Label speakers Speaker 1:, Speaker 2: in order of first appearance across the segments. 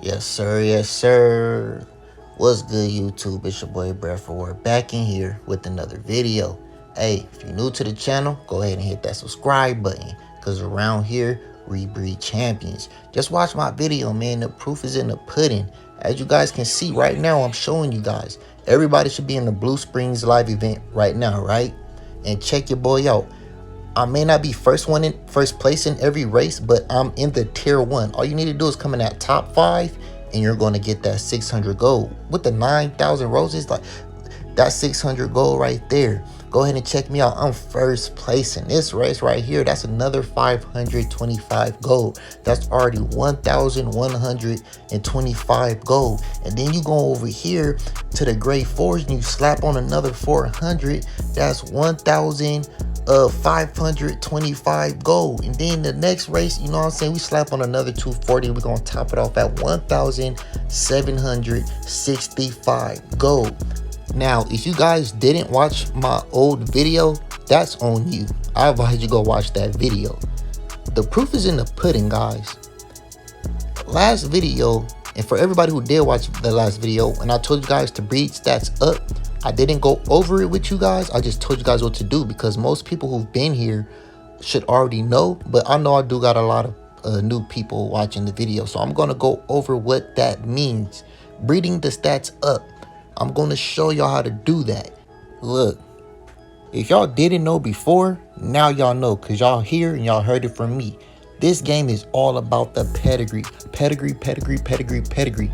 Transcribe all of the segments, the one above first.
Speaker 1: Yes, sir. Yes, sir. What's good, YouTube? It's your boy Bred. We're back in here with another video. Hey, if you're new to the channel, go ahead and hit that subscribe button, because around here, we breed champions. Just watch my video, man. The proof is in the pudding. As you guys can see right now, I'm showing you guys. Everybody should be in the Blue Springs live event right now, right? And check your boy out. I may not be first place in every race, but I'm in the tier 1. All you need to do is come in that top 5 and you're going to get that 600 gold with the 9,000 roses. Like that 600 gold right there. Go ahead and check me out. I'm first place in this race right here. That's another 525 gold. That's already 1,125 gold. And then you go over here to the grade 4s and you slap on another 400. That's 1,525 gold. And then the next race, you know what I'm saying, we slap on another 240. We're gonna top it off at 1,765 gold. Now, if you guys didn't watch my old video, that's on you. I advise you go watch that video. The proof is in the pudding, guys. Last video, and for everybody who did watch the last video, and I told you guys to breed stats up, I didn't go over it with you guys. I just told you guys what to do, because most people who've been here should already know, but I know I do got a lot of new people watching the video, so I'm going to go over what that means. Breeding the stats up. I'm going to show y'all how to do that. Look, if y'all didn't know before, now y'all know, because y'all here and y'all heard it from me. This game is all about the pedigree. Pedigree, pedigree, pedigree, pedigree.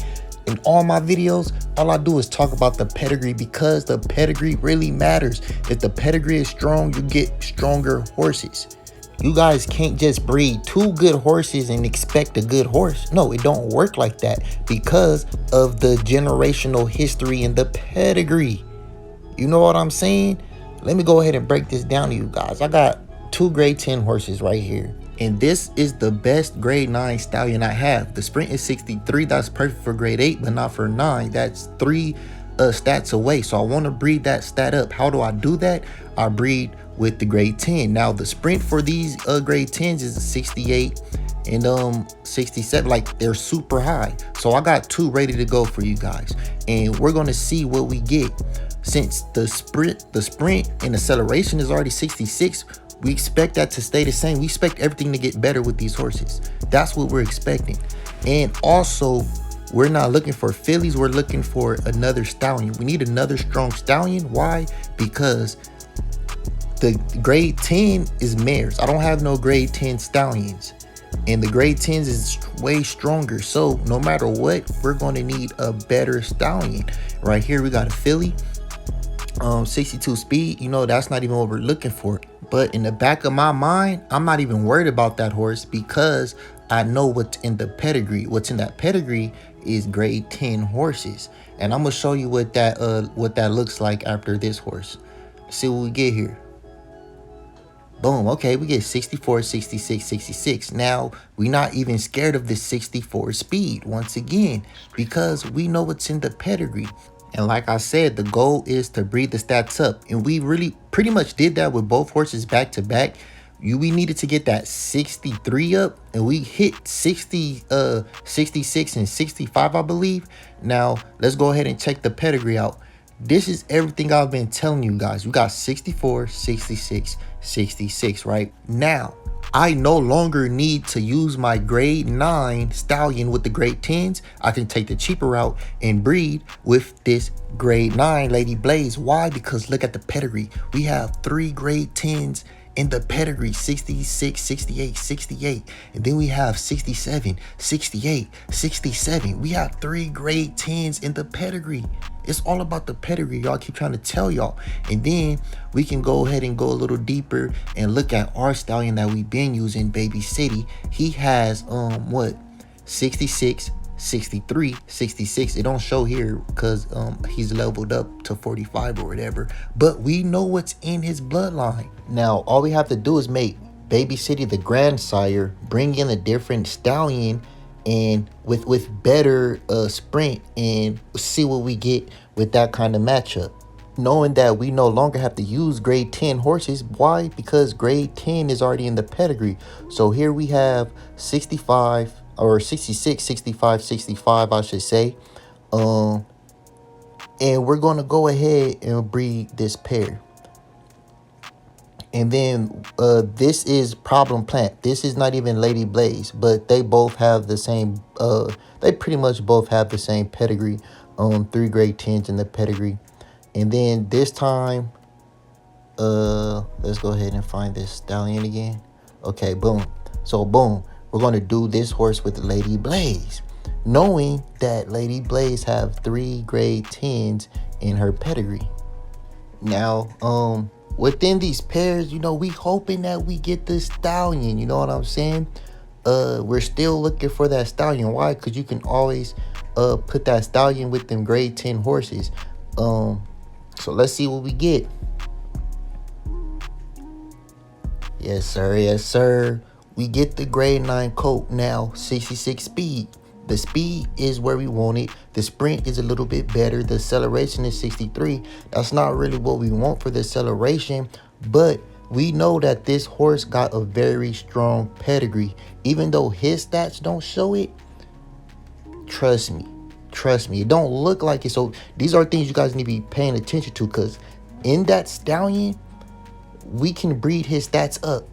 Speaker 1: In all my videos, all I do is talk about the pedigree, because the pedigree really matters. If the pedigree is strong, you get stronger horses. You guys can't just breed 2 good horses and expect a good horse. No, it don't work like that, because of the generational history and the pedigree. You know what I'm saying? Let me go ahead and break this down to you guys. I got 2 grade 10 horses right here. And this is the best grade 9 stallion I have. The sprint is 63. That's perfect for grade 8, but not for 9. That's 3 stats away. So I want to breed that stat up. How do I do that? I breed with the grade 10. Now the sprint for these grade 10s is 68 and 67. Like, they're super high. So I got 2 ready to go for you guys. And we're going to see what we get. Since the sprint and acceleration is already 66, we expect that to stay the same. We expect everything to get better with these horses. That's what we're expecting. And also, we're not looking for fillies. We're looking for another stallion. We need another strong stallion. Why? Because the grade 10 is mares. I don't have no grade 10 stallions. And the grade 10s is way stronger. So no matter what, we're going to need a better stallion. Right here, we got a filly. 62 speed. You know, that's not even what we're looking for. But in the back of my mind, I'm not even worried about that horse, because I know what's in the pedigree. What's in that pedigree is grade 10 horses. And I'm going to show you what that looks like after this horse. Let's see what we get here. Boom. Okay, we get 64, 66, 66. Now, we're not even scared of the 64 speed once again, because we know what's in the pedigree. And like I said, the goal is to breed the stats up. And we really pretty much did that with both horses back to back. We needed to get that 63 up, and we hit 60, 66 and 65, I believe. Now, let's go ahead and check the pedigree out. This is everything I've been telling you guys. We got 64, 66, 66 right now. I no longer need to use my grade 9 stallion with the grade 10s. I can take the cheaper route and breed with this grade 9 Lady Blaze. Why? Because look at the pedigree. We have 3 grade 10s in the pedigree, 66, 68, 68. And then we have 67, 68, 67. We have 3 grade 10s in the pedigree. It's all about the pedigree. Y'all keep trying to tell y'all. And then we can go ahead and go a little deeper and look at our stallion that we've been using, Baby City. He has what, 66, 63, 66. It don't show here because he's leveled up to 45 or whatever, but we know what's in his bloodline. Now all we have to do is make Baby City the grandsire, bring in a different stallion, and with better sprint, and see what we get with that kind of matchup. knowing that we no longer have to use grade 10 horses. Why? Because grade 10 is already in the pedigree. So here we have 65, or 66, 65, 65, I should say. Um, and we're going to go ahead and breed this pair. And then this is Problem Plant. This is not even Lady Blaze, but they both have the same, they pretty much both have the same pedigree. 3 grade 10s in the pedigree. And then this time, let's go ahead and find this stallion again. Okay, boom. So boom, we're going to do this horse with Lady Blaze, knowing that Lady Blaze have 3 grade 10s in her pedigree. Now, within these pairs, you know, we hoping that we get the stallion. You know what I'm saying? We're still looking for that stallion. Why? Because you can always put that stallion with them grade 10 horses. So let's see what we get. Yes, sir. Yes, sir. We get the grade 9 colt now, 66 speed. The speed is where we want it. The sprint is a little bit better. The acceleration is 63. That's not really what we want for the acceleration, but we know that this horse got a very strong pedigree. Even though his stats don't show it, trust me. Trust me. It don't look like it. So these are things you guys need to be paying attention to, because in that stallion, we can breed his stats up.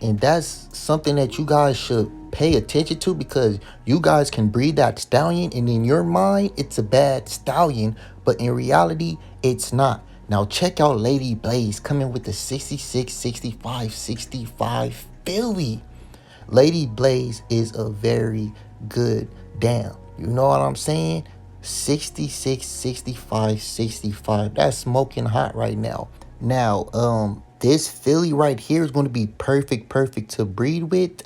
Speaker 1: And that's something that you guys should pay attention to, because you guys can breed that stallion and in your mind it's a bad stallion, but in reality it's not. Now check out Lady Blaze coming with the 66, 65, 65 filly. Lady Blaze is a very good dam. You know what I'm saying? 66, 65, 65. That's smoking hot right now. Now, this filly right here is going to be perfect to breed with.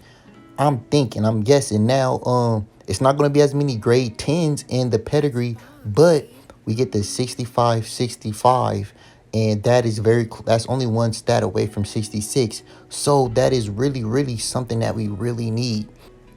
Speaker 1: I'm guessing now, it's not going to be as many grade 10s in the pedigree, but we get the 65, 65, and that is that's only one stat away from 66. So that is really something that we really need.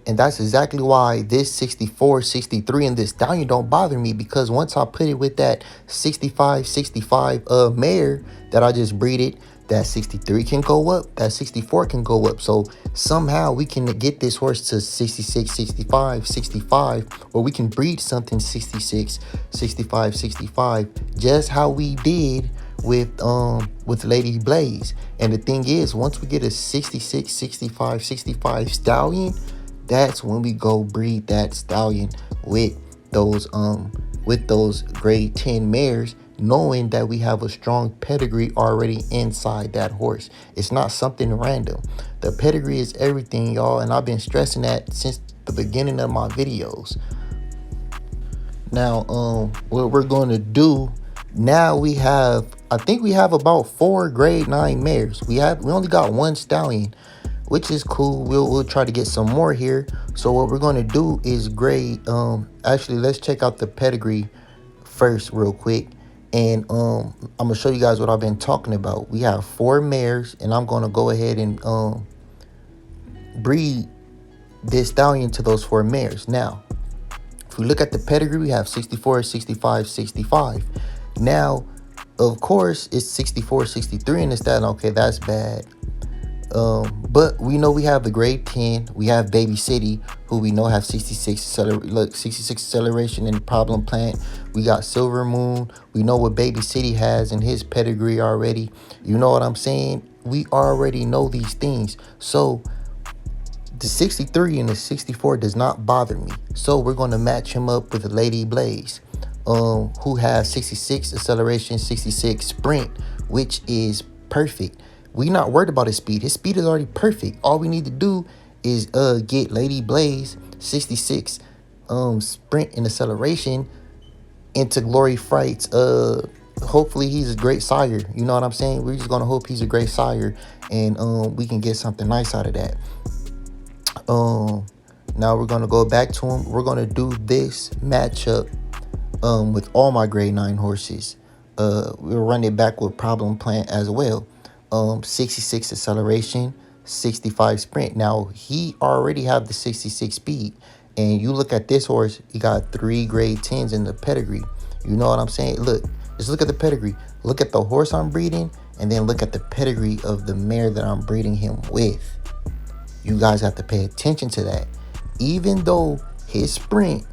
Speaker 1: And that's exactly why this 64, 63 and this stallion don't bother me, because once I put it with that 65, 65 mare that I just breeded, that 63 can go up, that 64 can go up. So somehow we can get this horse to 66, 65, 65, or we can breed something 66, 65, 65, just how we did with Lady Blaze. And the thing is, once we get a 66, 65, 65 stallion, that's when we go breed that stallion with those grade 10 mares, knowing that we have a strong pedigree already inside that horse. It's not something random. The pedigree is everything, y'all, and I've been stressing that since the beginning of my videos. Now, what we're going to do now, I think we have about 4 grade 9 mares. We only got 1 stallion, which is cool. We'll try to get some more here. So what we're going to do is grade, actually let's check out the pedigree first real quick. And I'm going to show you guys what I've been talking about. We have 4 mares, and I'm going to go ahead and breed this stallion to those 4 mares. Now, if we look at the pedigree, we have 64, 65, 65. Now, of course, it's 64, 63 in the stallion. Okay, that's bad. But we know we have the grade 10. We have Baby City, who we know have 66 acceleration and Problem Plant. We got Silver Moon. We know what Baby City has in his pedigree already. You know what I'm saying? We already know these things. So the 63 and the 64 does not bother me. So we're going to match him up with Lady Blaze, who has 66 acceleration, 66 sprint, which is perfect. We not worried about his speed. His speed is already perfect. All we need to do is get Lady Blaze 66 sprint and acceleration into Glory Frights. Hopefully he's a great sire. You know what I'm saying? We're just gonna hope he's a great sire, and we can get something nice out of that. Now we're gonna go back to him. We're gonna do this matchup with all my grade 9 horses. We'll run it back with Problem Plant as well. 66 acceleration, 65 sprint. Now he already have the 66 speed, and you look at this horse, he got 3 grade 10s in the pedigree. You know what I'm saying? Look, just look at the pedigree. Look at the horse I'm breeding, and then look at the pedigree of the mare that I'm breeding him with. You guys have to pay attention to that. even though his sprint,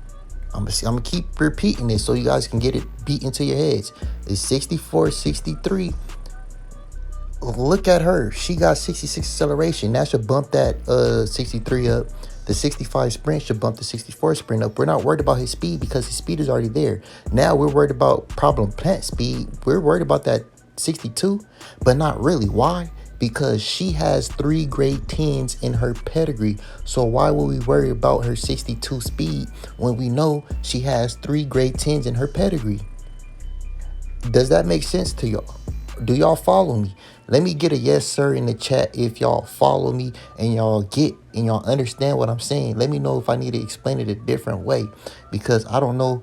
Speaker 1: I'm gonna keep repeating this so you guys can get it beat into your heads, is 64, 63. Look at her. She got 66 acceleration. That should bump that 63 up. The 65 sprint should bump the 64 sprint up. We're not worried about his speed because his speed is already there. Now we're worried about problem plant speed. We're worried about that 62, but not really. Why? Because she has 3 grade 10s in her pedigree. So why would we worry about her 62 speed when we know she has 3 grade 10s in her pedigree? Does that make sense to y'all? Do y'all follow me? Let me get a yes sir in the chat if y'all follow me and y'all get and y'all understand what I'm saying. Let me know if I need to explain it a different way, because I don't know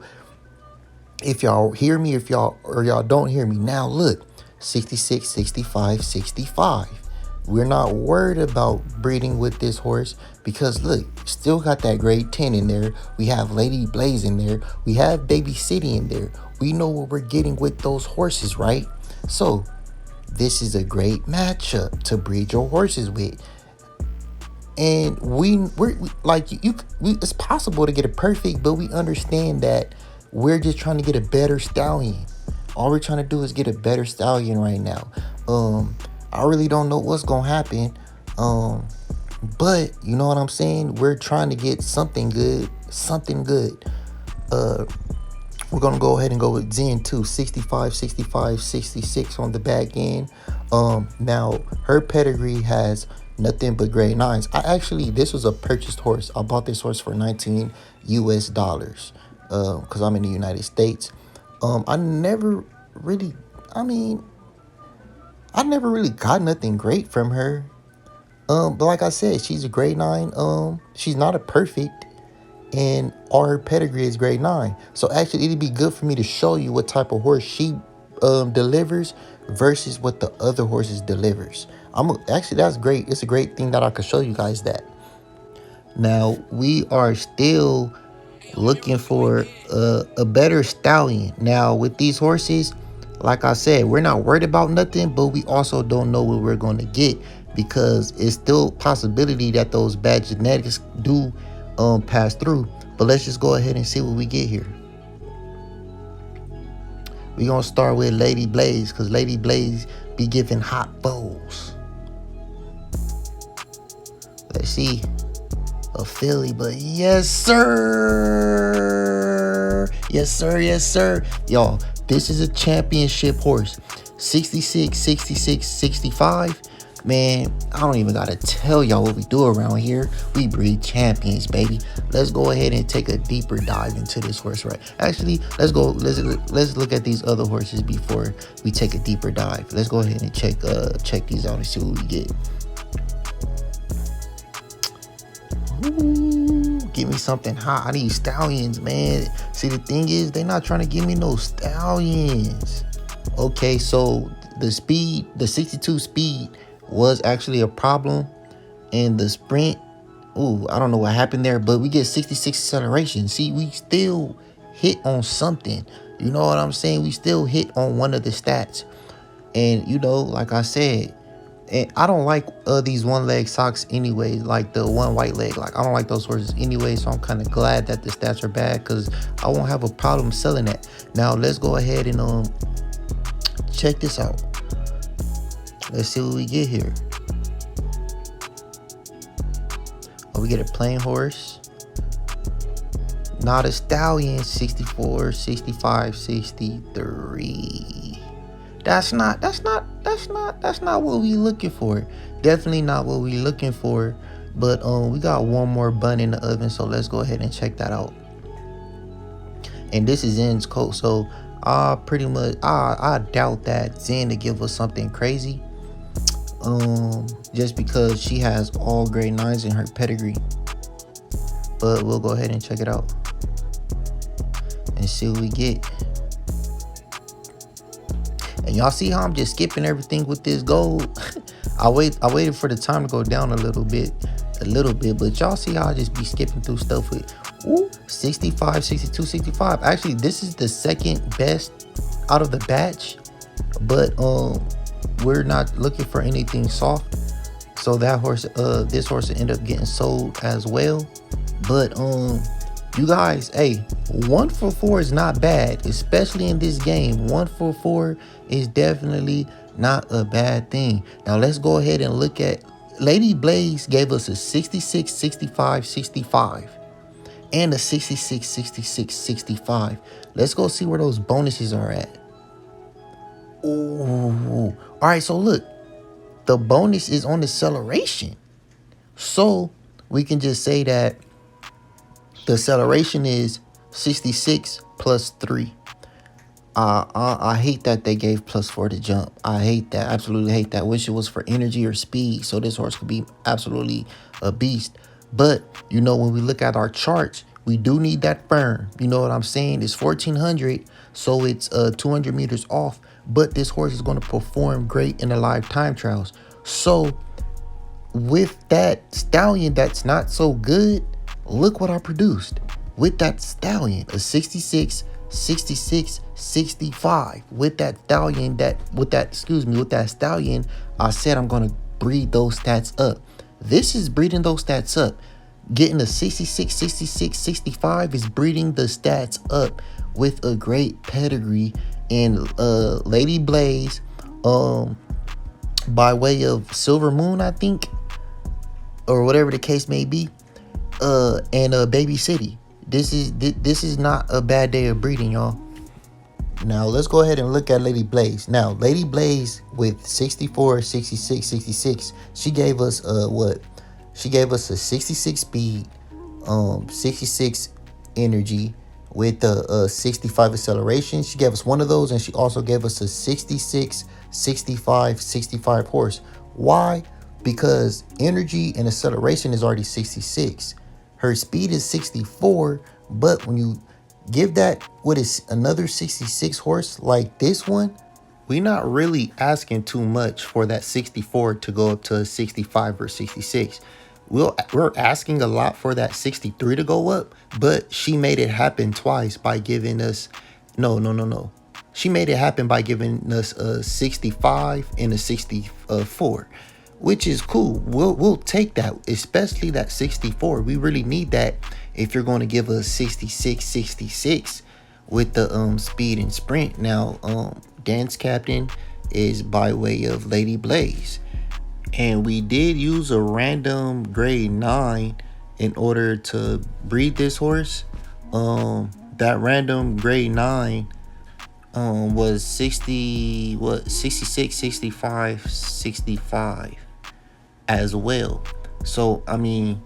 Speaker 1: if y'all hear me, if y'all don't hear me. Now look, 66, 65, 65. We're not worried about breeding with this horse because look, still got that grade 10 in there. We have Lady Blaze in there. We have Baby City in there. We know what we're getting with those horses, right? So this is a great matchup to breed your horses with. And we're like it's possible to get it perfect, but we understand that we're just trying to get a better stallion. All we're trying to do is get a better stallion right now. I really don't know what's gonna happen. But you know what I'm saying? We're trying to get something good. We're going to go ahead and go with Zen 2, 65, 65, 66 on the back end. Now, her pedigree has nothing but grade 9s. This was a purchased horse. I bought this horse for $19 US because I'm in the United States. I never really got nothing great from her. But like I said, she's a grade 9. She's not a perfect. And all her pedigree is grade 9. So actually, it'd be good for me to show you what type of horse she delivers versus what the other horses delivers. Actually, that's great. It's a great thing that I could show you guys that. Now, we are still looking for a better stallion. Now, with these horses, like I said, we're not worried about nothing, but we also don't know what we're going to get because it's still possibility that those bad genetics do pass through. But let's just go ahead and see what we get here. We're gonna start with Lady Blaze because Lady Blaze be giving hot bowls. Let's see. A filly, but yes sir, yes sir. Y'all, this is a championship horse. 66, 66, 65. Man, I don't even gotta tell y'all what we do around here. We breed champions, baby. Let's go ahead and take a deeper dive into this horse, right? Actually, let's look at these other horses before we take a deeper dive. Let's go ahead and check these out and see what we get. Ooh, give me something hot. I need stallions, man. See, the thing is, they're not trying to give me no stallions. Okay, so the 62 speed was actually a problem, and the sprint, I don't know what happened there, but we get 66 acceleration. See, we still hit on something. You know what I'm saying? We still hit on one of the stats. And you know, like I said, and I don't like these one leg socks anyway, like the one white leg. Like, I don't like those horses anyway, so I'm kind of glad that the stats are bad because I won't have a problem selling that. Now let's go ahead and check this out. Let's see what we get here. We get a plain horse, not a stallion. 64, 65, 63. That's not what we looking for. Definitely not what we looking for. But we got one more bun in the oven, so let's go ahead and check that out. And this is Zen's coat, so I doubt that Zen to give us something crazy. Just because she has all grade 9s in her pedigree. But we'll go ahead and check it out and see what we get. And y'all see how I'm just skipping everything with this gold? I waited for the time to go down a little bit, but y'all see how I just be skipping through stuff with 65, 62, 65. Actually, this is the second best out of the batch, but we're not looking for anything soft, so that horse, this horse will end up getting sold as well. But you guys, hey, 1 for 4 is not bad, especially in this game. 1 for 4 is definitely not a bad thing. Now let's go ahead and look at Lady Blaze gave us a 66, 65, 65 and a 66, 66, 65. Let's go see where those bonuses are at. Ooh. All right, so look, the bonus is on acceleration. So we can just say that the acceleration is 66 plus 3. I hate that they gave +4 to jump. I hate that. Absolutely hate that. Wish it was for energy or speed, so this horse could be absolutely a beast. But, you know, when we look at our charts, we do need that firm. You know what I'm saying? It's 1400, so it's 200 meters off. But this horse is going to perform great in the live time trials. So, with that stallion that's not so good, look what I produced. With that stallion, a 66, 66, 65. With that stallion, with that stallion, I said I'm gonna breed those stats up. This is breeding those stats up. Getting a 66, 66, 65 is breeding the stats up with a great pedigree. And Lady Blaze, by way of Silver Moon, I think, or whatever the case may be, and Baby City. This is not a bad day of breeding, y'all. Now let's go ahead and look at Lady Blaze. Now Lady Blaze with 64, 66, 66. She gave us what? She gave us a 66 speed, 66 energy with a 65 acceleration. She gave us one of those, and she also gave us a 66, 65, 65 horse. Why? Because energy and acceleration is already 66. Her speed is 64, but when you give that what is another 66 horse like this one, we're not really asking too much for that 64 to go up to a 65 or 66. We're asking a lot for that 63 to go up, but she made it happen twice by giving us no. She made it happen by giving us a 65 and a 64. Which is cool. We'll take that, especially that 64. We really need that if you're going to give us 66, 66 with the speed and sprint. Now, Dance Captain is by way of Lady Blaze. And we did use a random grade 9 in order to breed this horse. That random grade 9 was 66, 65, 65 as well. So I mean,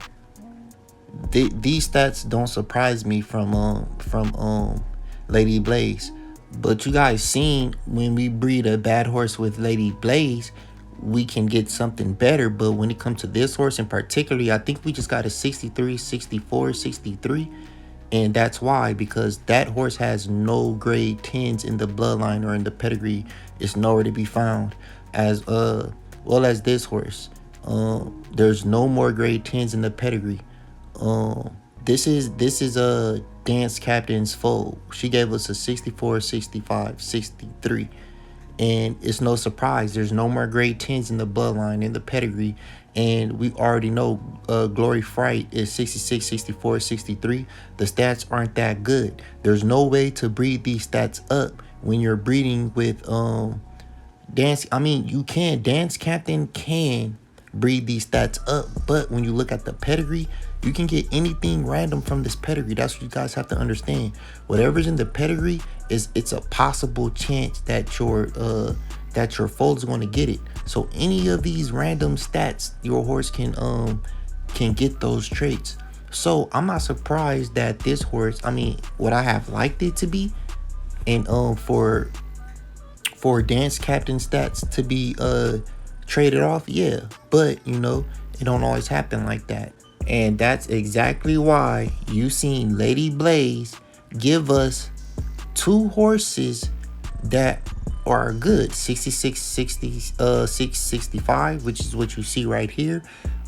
Speaker 1: these stats don't surprise me from Lady Blaze. But you guys seen when we breed a bad horse with Lady Blaze, we can get something better. But when it comes to this horse in particular, I think we just got a 63, 64, 63. And that's why, because that horse has no grade 10s in the bloodline or in the pedigree. It's nowhere to be found. As well as this horse. There's no more grade 10s in the pedigree. This is a Dance Captain's foal. She gave us a 64, 65, 63. And it's no surprise. There's no more grade 10s in the bloodline, in the pedigree. And we already know Glory Fright is 66, 64, 63. The stats aren't that good. There's no way to breed these stats up when you're breeding with Dance. I mean, you can. Dance Captain can breed these stats up, but when you look at the pedigree, you can get anything random from this pedigree. That's what you guys have to understand. Whatever's in the pedigree it's a possible chance that your foal is going to get it. So any of these random stats, your horse can get those traits. So I'm not surprised that this horse, I mean, would I have liked it to be, and for Dance Captain stats to be traded off, yeah, but you know, it don't always happen like that. And that's exactly why you seen Lady Blaze give us two horses that are good. 66, 60, 65, which is what you see right here.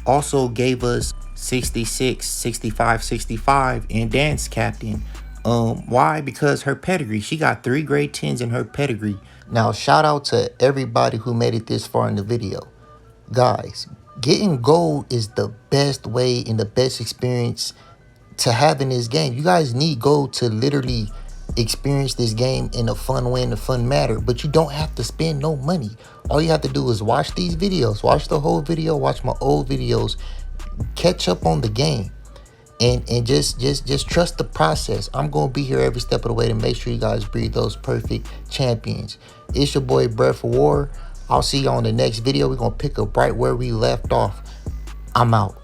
Speaker 1: Also gave us 66, 65, 65 and Dance Captain. Why? Because her pedigree, she got 3 grade 10s in her pedigree. Now shout out to everybody who made it this far in the video. Guys, getting gold is the best way and the best experience to having this game. You guys need gold to literally experience this game in a fun way, in a fun manner. But you don't have to spend no money. All you have to do is watch these videos. Watch the whole video. Watch my old videos. Catch up on the game. And just trust the process. I'm going to be here every step of the way to make sure you guys breed those perfect champions. It's your boy, Bred for War. I'll see you on the next video. We're going to pick up right where we left off. I'm out.